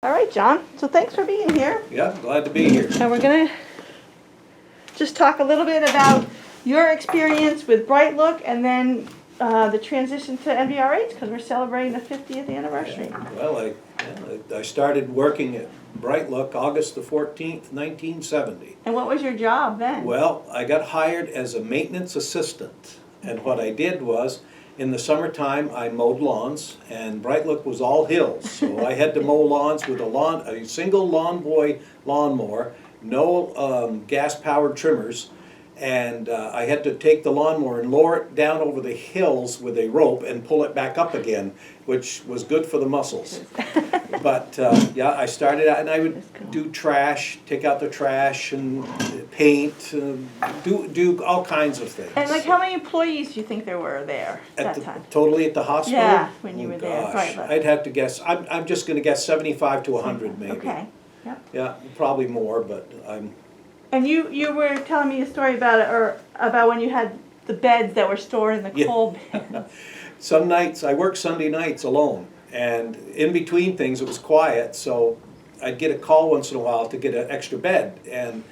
All right, John. So thanks for being here. Yeah, glad to be here. And we're going to just talk a little bit about your experience with Brightlook and then the transition to NVRH because we're celebrating the 50th anniversary. Well, I started working at Brightlook August the 14th, 1970. And what was your job then? Well, I got hired as a maintenance assistant. And what I did was, in the summertime, I mowed lawns, and Brightlook was all hills. So I had to mow lawns with a single lawn boy lawnmower, no gas-powered trimmers, and I had to take the lawnmower and lower it down over the hills with a rope and pull it back up again, which was good for the muscles. But yeah, I started out and I would do trash, take out the trash and paint, do all kinds of things. And like how many employees do you think there were there at that time? Totally at the hospital? Yeah, when you were there. Gosh, I'd have to guess, I'm just gonna guess 75 to 100 maybe. Okay, yep. Yeah, probably more, but I'm... And you were telling me a story about it, or about when you had the beds that were stored in the coal bin. Some nights, I worked Sunday nights alone, and in between things it was quiet, so I'd get a call once in a while to get an extra bed, and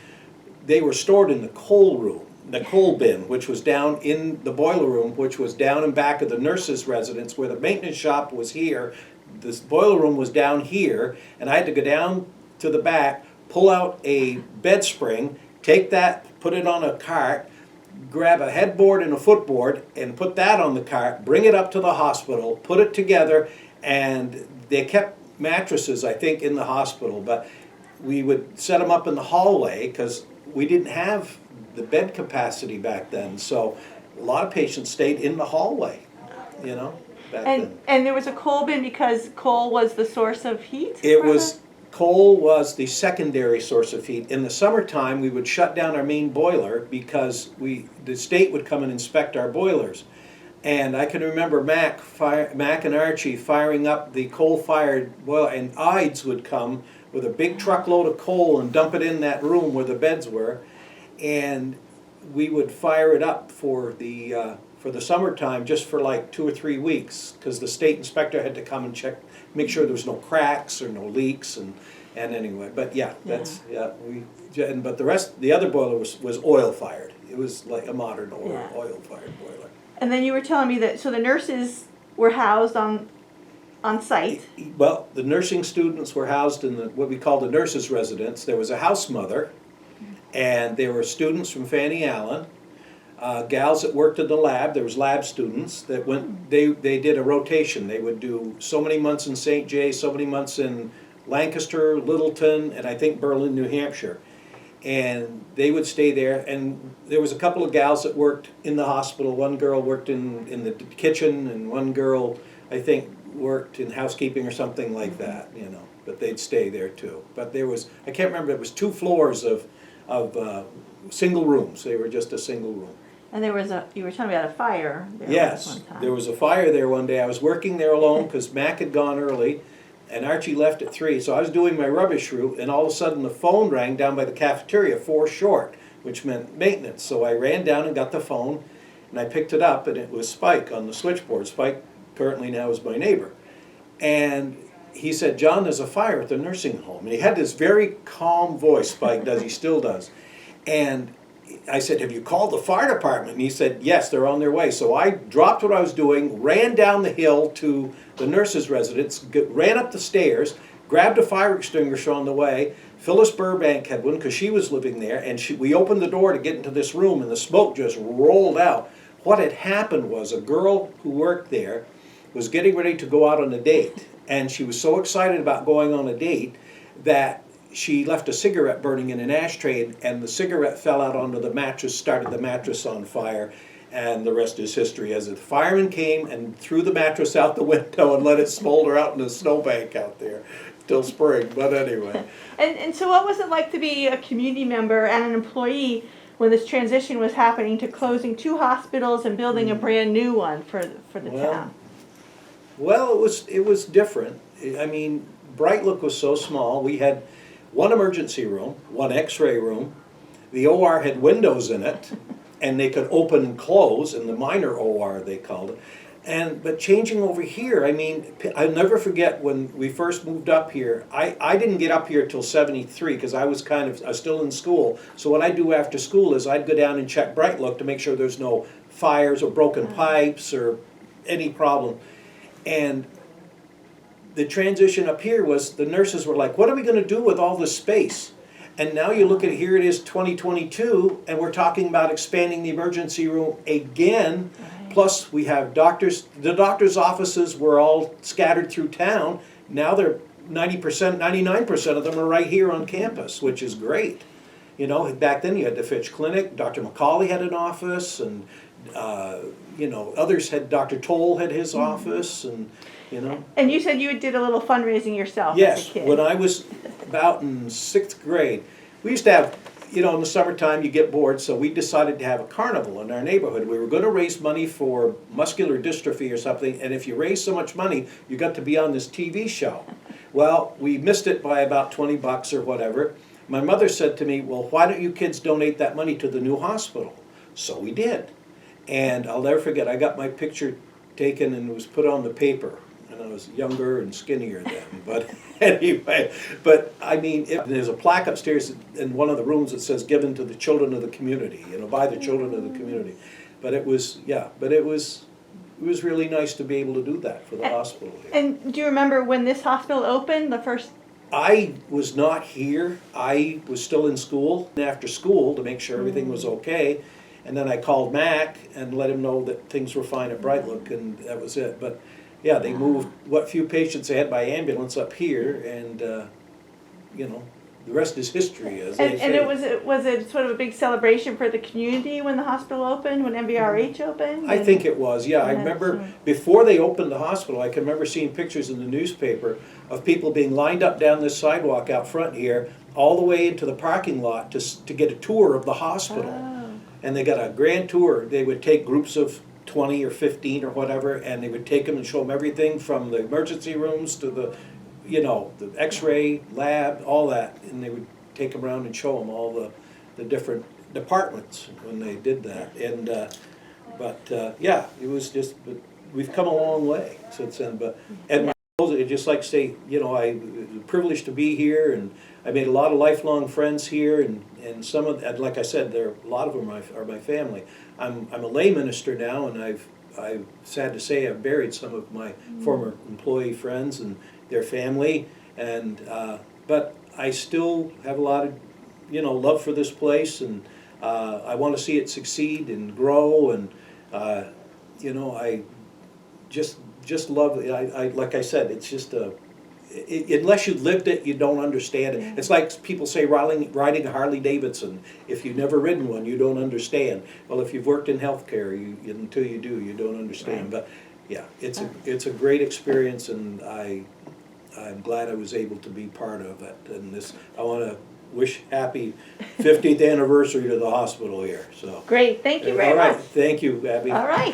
they were stored in the coal room, the coal bin, which was down in the boiler room, which was down in back of the nurse's residence where the maintenance shop was here. This boiler room was down here, and I had to go down to the back, pull out a bed spring, take that, put it on a cart, grab a headboard and a footboard and put that on the cart, bring it up to the hospital, put it together, and they kept mattresses, I think, in the hospital, but we would set them up in the hallway because we didn't have the bed capacity back then, so a lot of patients stayed in the hallway, you know, back then. And there was a coal bin because coal was the source of heat? Coal was the secondary source of heat. In the summertime, we would shut down our main boiler because the state would come and inspect our boilers. And I can remember Mac and Archie firing up the coal-fired boiler, and Ides would come with a big truckload of coal and dump it in that room where the beds were. And we would fire it up for the summertime just for like 2 or 3 weeks because the state inspector had to come and check, make sure there was no cracks or no leaks, and anyway, but yeah, that's but the other boiler was oil fired. It was like a modern oil fired boiler. And then you were telling me that so the nurses were housed on site. Well, the nursing students were housed in what we call the nurses' residence. There was a house mother, and there were students from Fanny Allen. Gals that worked in the lab, there was lab students that went, they did a rotation. They would do so many months in St. J, so many months in Lancaster, Littleton, and I think Berlin, New Hampshire. And they would stay there, and there was a couple of gals that worked in the hospital. One girl worked in the kitchen, and one girl, I think, worked in housekeeping or something like that, you know. But they'd stay there too. But there was, I can't remember, it was 2 floors of single rooms. They were just a single room. And there was you were telling me about a fire there yes, one time. There was a fire there one day. I was working there alone because Mac had gone early and Archie left at 3. So I was doing my rubbish route and all of a sudden the phone rang down by the cafeteria 4 short, which meant maintenance. So I ran down and got the phone and I picked it up and it was Spike on the switchboard. Spike currently now is my neighbor. And he said, "John, there's a fire at the nursing home." And he had this very calm voice, Spike does, he still does. And I said, "Have you called the fire department?" And he said, "Yes, they're on their way." So I dropped what I was doing, ran down the hill to the nurse's residence, ran up the stairs, grabbed a fire extinguisher on the way. Phyllis Burbank had one because she was living there, and we opened the door to get into this room, and the smoke just rolled out. What had happened was a girl who worked there was getting ready to go out on a date, and she was so excited about going on a date that she left a cigarette burning in an ashtray, and the cigarette fell out onto the mattress, started the mattress on fire, and the rest is history. As the fireman came and threw the mattress out the window and let it smolder out in the snowbank out there till spring, but anyway. And so what was it like to be a community member and an employee when this transition was happening to closing 2 hospitals and building a brand new one for the town? Well, it was different. I mean, Brightlook was so small. We had 1 emergency room, 1 x-ray room. The OR had windows in it, and they could open and close, in the minor OR they called it. But changing over here, I mean, I'll never forget when we first moved up here. I didn't get up here till '73 because I was still in school. So what I do after school is I'd go down and check Brightlook to make sure there's no fires or broken pipes or any problem. And the transition up here was the nurses were like, what are we going to do with all this space? And now you look at it, here it is 2022, and we're talking about expanding the emergency room again. Right. Plus, we have doctors, the doctors' offices were all scattered through town. Now they're 90%, 99% of them are right here on campus, which is great. You know, back then you had the Fitch Clinic, Dr. McCauley had an office, and, you know, others had, Dr. Toll had his office, and, you know. And you said you did a little fundraising yourself as a Yes, kid. when I was about in 6th grade, we used to have, you know, in the summertime you get bored, so we decided to have a carnival in our neighborhood. We were going to raise money for muscular dystrophy or something, and if you raised so much money, you got to be on this TV show. Well, we missed it by about 20 bucks or whatever. My mother said to me, well, why don't you kids donate that money to the new hospital? So we did. And I'll never forget, I got my picture taken and it was put on the paper. And I was younger and skinnier then, but anyway, but I mean, there's a plaque upstairs in one of the rooms that says given to the children of the community, you know, by the children of the community. But it was, yeah, but it was really nice to be able to do that for the hospital here. And do you remember when this hospital opened, the first? I was not here, I was still in school, after school to make sure everything was okay. And then I called Mac and let him know that things were fine at Brightlook, and that was it. But yeah, they moved what few patients they had by ambulance up here, and you know, the rest is history, as they say. And was it sort of a big celebration for the community when the hospital opened, when NVRH opened? I think it was, yeah. I Yeah, remember sure. before they opened the hospital, I can remember seeing pictures in the newspaper of people being lined up down this sidewalk out front here, all the way into the parking lot to get a tour of the hospital. Oh. And they got a grand tour. They would take groups of 20 or 15 or whatever, and they would take them and show them everything from the emergency rooms to the, you know, the x-ray lab, all that. And they would take them around and show them all the different departments when they did that. And, yeah, it was just, but we've come a long way since then. But, and I'd just like to say, you know, it was a privilege to be here, and I made a lot of lifelong friends here, and some of, and like I said, a lot of them are my family. I'm a lay minister now, and I've sad to say I've buried some of my former employee friends and their family, and but I still have a lot of, you know, love for this place, and I want to see it succeed and grow, and you know, I just love it. I like I said, it's just unless you lived it, you don't understand it. It's like people say riding a Harley Davidson. If you've never ridden one, you don't understand. Well, if you've worked in healthcare, until you do, you don't understand. Right. But yeah, it's a great experience, and I'm glad I was able to be part of it. And I want to wish happy 50th anniversary to the hospital here. So Great, thank you very all right, much. thank you, Abby. All right.